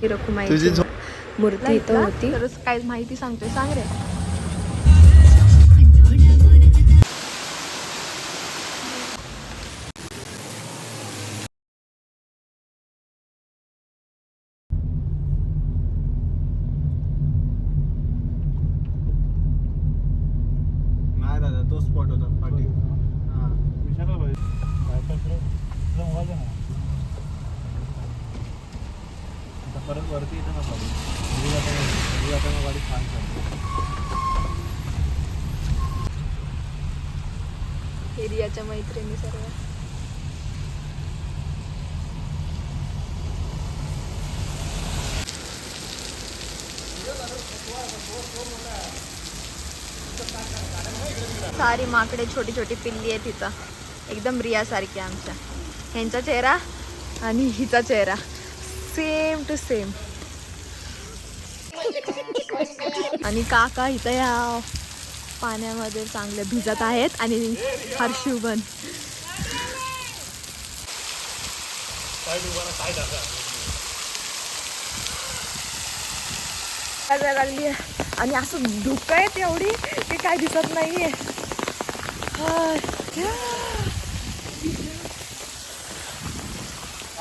रखुमाईची मूर्ती इथं होती. तर काय माहिती सांगतोय, सांग रे. नाही दादा तो स्पॉट होता पाठी. हां आता परत वरती येतं ना गाडी छान चालते. एरियाच्या मैत्रिणी सर्व. सारी माकडे छोटी छोटी पिल्ली आहे तिथं, एकदम रिया सारखी आमच्या. ह्यांचा चेहरा आणि हिचा चेहरा सेम टू सेम. आणि काका इथं या पाण्यामध्ये चांगले भिजत आहेत आणि हर्षू पण. लागली आणि असं धुकं आहे तेवढी की काय दिसत नाहीये.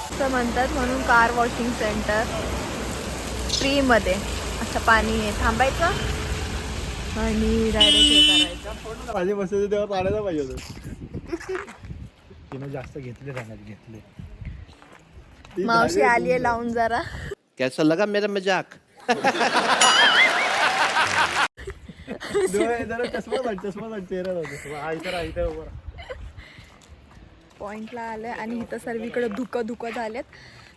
असं म्हणतात म्हणून कार वॉशिंग सेंटर फ्री मध्ये. असं पाणी आहे, थांबायचं आणि डायरेक्ट हे करायचं. माझे बसायचं तेव्हा पाण्याचा पाहिजे होतं. तिनं जास्त घेतले घेतले. मावशी आली आहे लावून जरा. कैसा लगा मेरा मजाक? चष्मा चेहरा पॉइंटला आलं आणि इथं सर्वीकडे धुकं झालेत.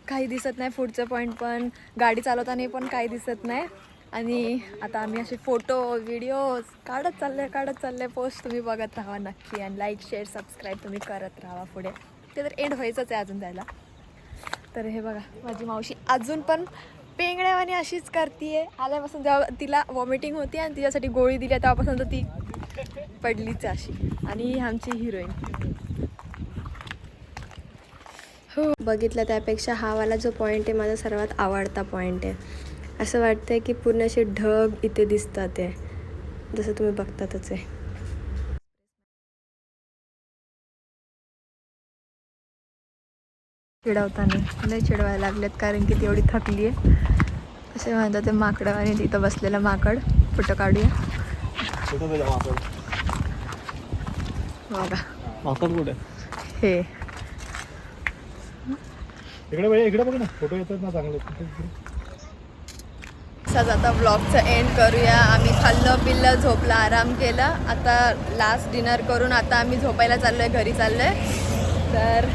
काही दिसत नाही पुढचं पॉईंट, पण गाडी चालवताना पण काही दिसत नाही. आणि आता आम्ही असे फोटो व्हिडिओज काढत चालले. पोस्ट तुम्ही बघत राहा नक्की. आणि लाईक शेअर सबस्क्राईब तुम्ही करत राहा पुढे. ते तर एंड व्हायचंच आहे अजून जायला. तर हे बघा माझी मावशी अजून पण पेंगड्यावानी अशीच करते. आल्यापासून जेव्हा तिला वॉमिटिंग होती आणि तिच्यासाठी गोळी दिली तेव्हापासून तर ती पडलीच अशी. आणि ही आमची हिरोईन. हो, बघितलं त्यापेक्षा हा वाला जो पॉईंट आहे माझा सर्वात आवडता पॉईंट आहे. असं वाटतंय की पूर्ण असे ढग इथे दिसतात आहे, जसं तुम्ही बघतातच आहे. चिडवताना नाही चिडवायला लागलेत कारण की ती एवढी थकली आहे. असे म्हणतात ते माकडं आणि तिथं बसलेलं माकड. फोटो काढूया. बघा माकड कुठे हे इकडे बघ ना, फोटो येतात ना चांगले. असाच आता ब्लॉगचं एंड करूया. आम्ही खाल्लं पिल्लं झोपलं आराम केला. आता लास्ट डिनर करून आता आम्ही झोपायला चाललोय, घरी चाललोय. तर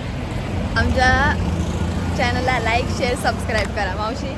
आमच्या चॅनलला लाईक शेअर सबस्क्राईब करा. मावशी